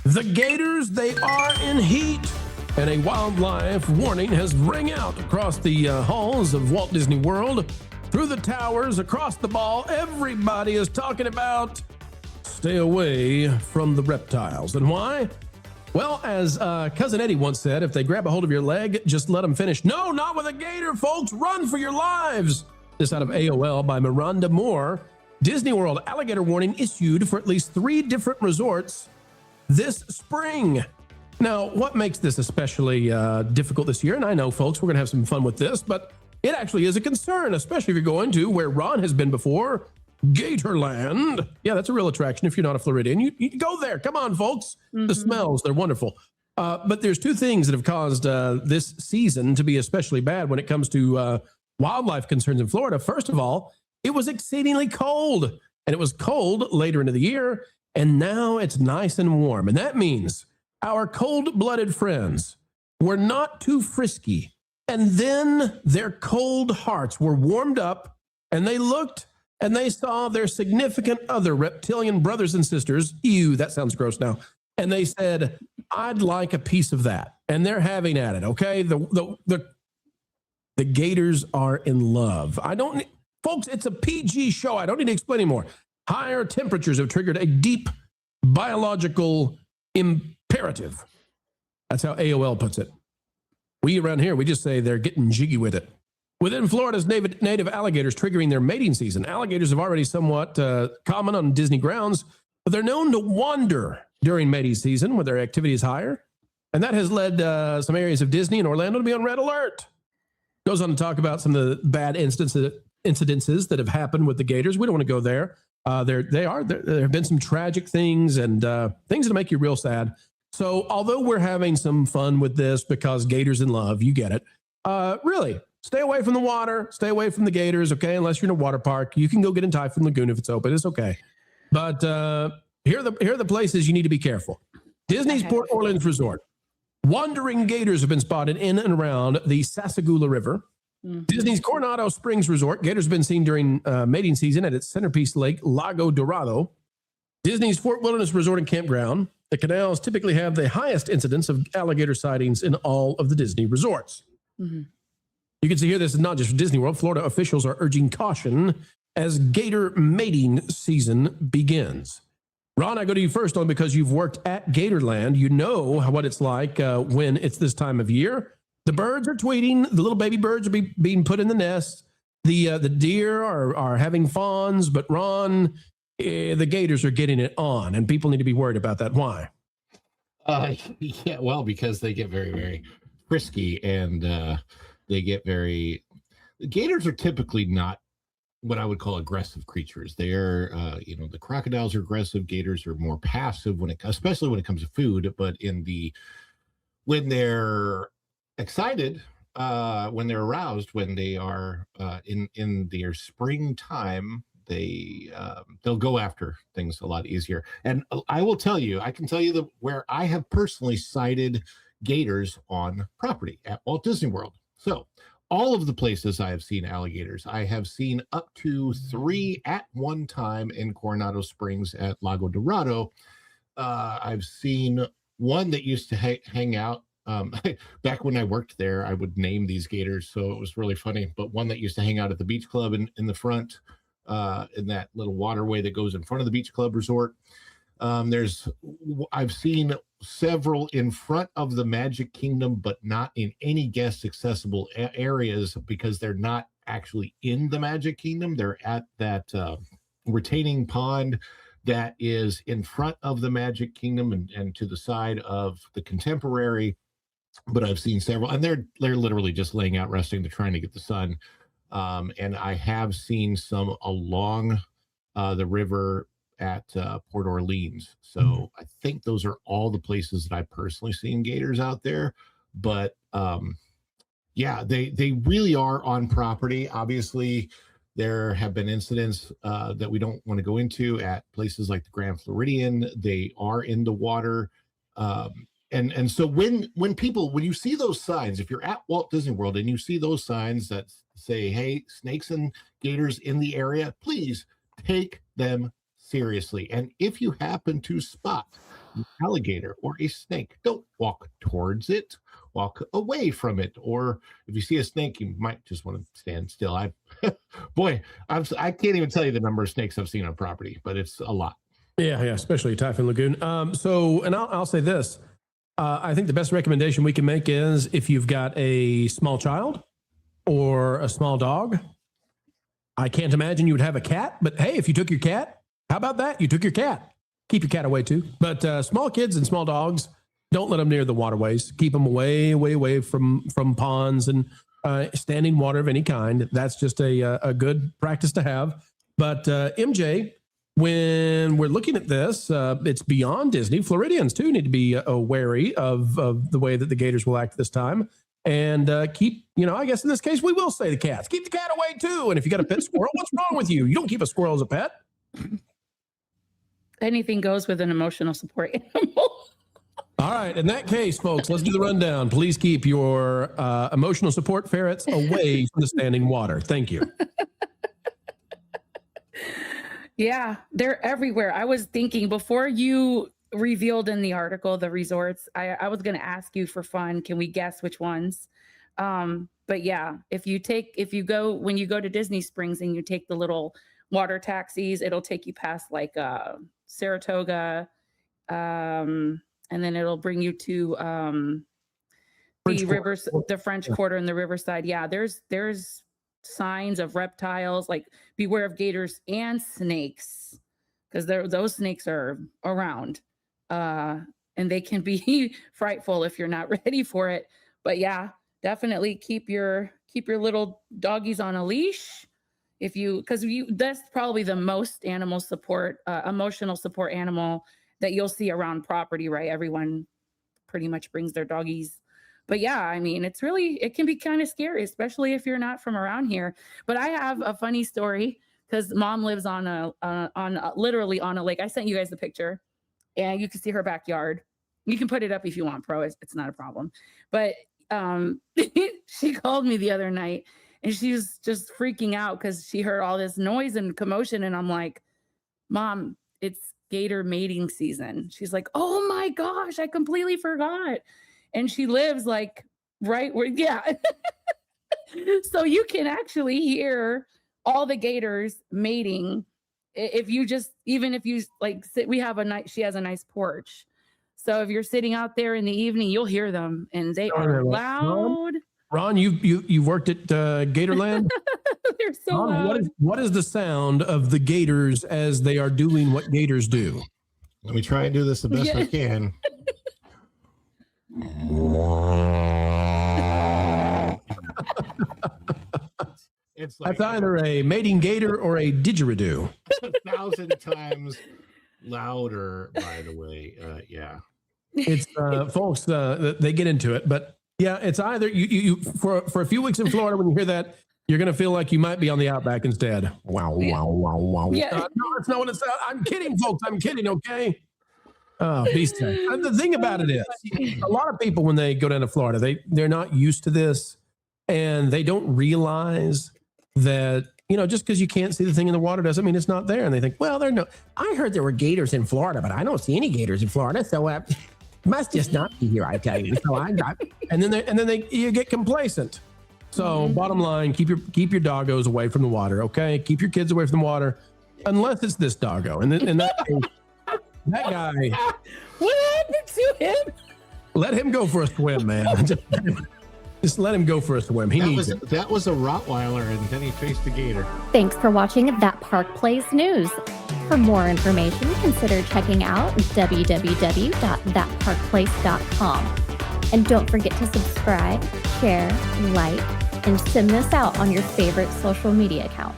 The Gators, they are in heat. And a wildlife warning has rang out across the halls of Walt Disney World, through the towers, across the ball. Everybody is talking about stay away from the reptiles. And why? Well, as Cousin Eddie once said, if they grab a hold of your leg, just let them finish. No, not with a gator, folks. Run for your lives. This out of AOL by Miranda Moore. Disney World alligator warning issued for at least 3 different resorts this spring. Now, what makes this especially difficult this year, and I know, folks, we're going to have some fun with this, but it actually is a concern, especially if you're going to where Ron has been before, Gatorland. Yeah, that's a real attraction if you're not a Floridian. You go there. Come on, folks. Mm-hmm. The smells, they're wonderful. But there's 2 things that have caused this season to be especially bad when it comes to wildlife concerns in Florida. First of all, it was exceedingly cold, and it was cold later into the year, and now it's nice and warm. And that means our cold-blooded friends were not too frisky. And then their cold hearts were warmed up, and they looked and they saw their significant other reptilian brothers and sisters. Ew, that sounds gross now. And they said, I'd like a piece of that. And they're having at it, okay? The Gators are in love. Folks, it's a PG show. I don't need to explain anymore. Higher temperatures have triggered a deep biological imperative. That's how AOL puts it. We around here, we just say they're getting jiggy with it. Within Florida's native alligators triggering their mating season, alligators have already somewhat common on Disney grounds, but they're known to wander during mating season when their activity is higher. And that has led some areas of Disney and Orlando to be on red alert. Goes on to talk about some of the bad incidences that have happened with the gators. We don't want to go there. There have been some tragic things and things that make you real sad. So although we're having some fun with this because gators in love, you get it. Really, stay away from the water, stay away from the gators, okay? Unless you're in a water park. You can go get in Typhoon Lagoon if it's open. It's okay. But here are the places you need to be careful. Disney's Port Orleans Resort. Wandering gators have been spotted in and around the Sassagoula River. Mm-hmm. Disney's Coronado Springs Resort. Gators have been seen during mating season at its centerpiece lake, Lago Dorado. Disney's Fort Wilderness Resort and Campground. The canals typically have the highest incidence of alligator sightings in all of the Disney resorts. Mm-hmm. You can see here, this is not just for Disney World. Florida officials are urging caution as gator mating season begins. Ron, I go to you first only because you've worked at Gatorland. You know what it's like when it's this time of year. The birds are tweeting. The little baby birds are being put in the nest. The deer are having fawns. But Ron, the gators are getting it on, and people need to be worried about that. Why? Yeah, well, because they get very, very frisky, and they get very. Gators are typically not what I would call aggressive creatures. They are, the crocodiles are aggressive. Gators are more passive especially when it comes to food. But when they're excited, when they're aroused, when they are in their springtime, they'll go after things a lot easier. And I can tell you where I have personally sighted gators on property at Walt Disney World. So all of the places I have seen alligators, I have seen up to 3 at one time in Coronado Springs at Lago Dorado. I've seen one that used to hang out. Back when I worked there, I would name these gators, so it was really funny. But one that used to hang out at the beach club in the front, in that little waterway that goes in front of the beach club resort. I've seen several in front of the Magic Kingdom, but not in any guest accessible areas because they're not actually in the Magic Kingdom. They're at that retaining pond that is in front of the Magic Kingdom and to the side of the Contemporary. But I've seen several, and they're literally just laying out resting. They're trying to get the sun. And I have seen some along the river at Port Orleans. So I think those are all the places that I've personally seen gators out there. But they really are on property. Obviously, there have been incidents that we don't want to go into at places like the Grand Floridian. They are in the water. And so when you see those signs, if you're at Walt Disney World and you see those signs that say, hey, snakes and gators in the area, please take them seriously. And if you happen to spot an alligator or a snake, don't walk towards it. Walk away from it. Or if you see a snake, you might just want to stand still. I can't even tell you the number of snakes I've seen on property, but it's a lot. Yeah, especially Typhoon Lagoon. And I'll say this. I think the best recommendation we can make is if you've got a small child or a small dog. I can't imagine you would have a cat, but hey, if you took your cat, how about that? You took your cat. Keep your cat away too. But small kids and small dogs, don't let them near the waterways. Keep them way from ponds and standing water of any kind. That's just a good practice to have. But MJ, when we're looking at this, it's beyond Disney. Floridians too need to be wary of the way that the gators will act this time. And keep, I guess in this case, we will say the cats. Keep the cat away too. And if you got a pet squirrel, what's wrong with you? You don't keep a squirrel as a pet. Anything goes with an emotional support animal. All right. In that case, folks, let's do the rundown. Please keep your emotional support ferrets away from the standing water. Thank you. Yeah, they're everywhere. I was thinking before you revealed in the article the resorts, I was going to ask you for fun, can we guess which ones? But yeah, when you go to Disney Springs and you take the little water taxis, it'll take you past like Saratoga, and then it'll bring you to the French Quarter and the Riverside. Yeah, there's signs of reptiles, like beware of gators and snakes, because those snakes are around, and they can be frightful if you're not ready for it. But yeah, definitely keep your little doggies on a leash. That's probably the most emotional support animal that you'll see around property, right? Everyone pretty much brings their doggies. But yeah, I mean, it can be kind of scary, especially if you're not from around here. But I have a funny story because Mom lives literally on a lake. I sent you guys the picture, and you can see her backyard. You can put it up if you want, Pro. It's not a problem. But she called me the other night, and she was just freaking out because she heard all this noise and commotion. And I'm like, Mom, it's gator mating season. She's like, oh my gosh, I completely forgot. And she lives like right where, yeah. So you can actually hear all the gators mating. She has a nice porch. So if you're sitting out there in the evening, you'll hear them, and they are loud. Ron, you've worked at Gatorland. They're so loud. What is the sound of the gators as they are doing what gators do? Let me try and do this the best I can. That's either a mating gator or a didgeridoo. 1,000 times louder, by the way. Yeah. It's folks, they get into it, but yeah, it's either you for a few weeks in Florida, when you hear that, you're going to feel like you might be on the outback instead. Wow. Yeah. No, that's not what it's. I'm kidding, folks. I'm kidding. Okay. Oh, beast time. The thing about it is, a lot of people, when they go down to Florida, they're not used to this, and they don't realize that, just because you can't see the thing in the water doesn't mean it's not there. And they think, well, I heard there were gators in Florida, but I don't see any gators in Florida, so must just not be here, I tell you. So and then you get complacent. So bottom line, keep your doggos away from the water, okay? Keep your kids away from the water, unless it's this doggo. And in that case, that guy. What happened to him? Let him go for a swim, man. Just let him go for a swim. That was a Rottweiler, and then he faced the gator. Thanks for watching That Park Plays News. For more information, consider checking out www.thatparkplace.com. And don't forget to subscribe, share, like, and send this out on your favorite social media accounts.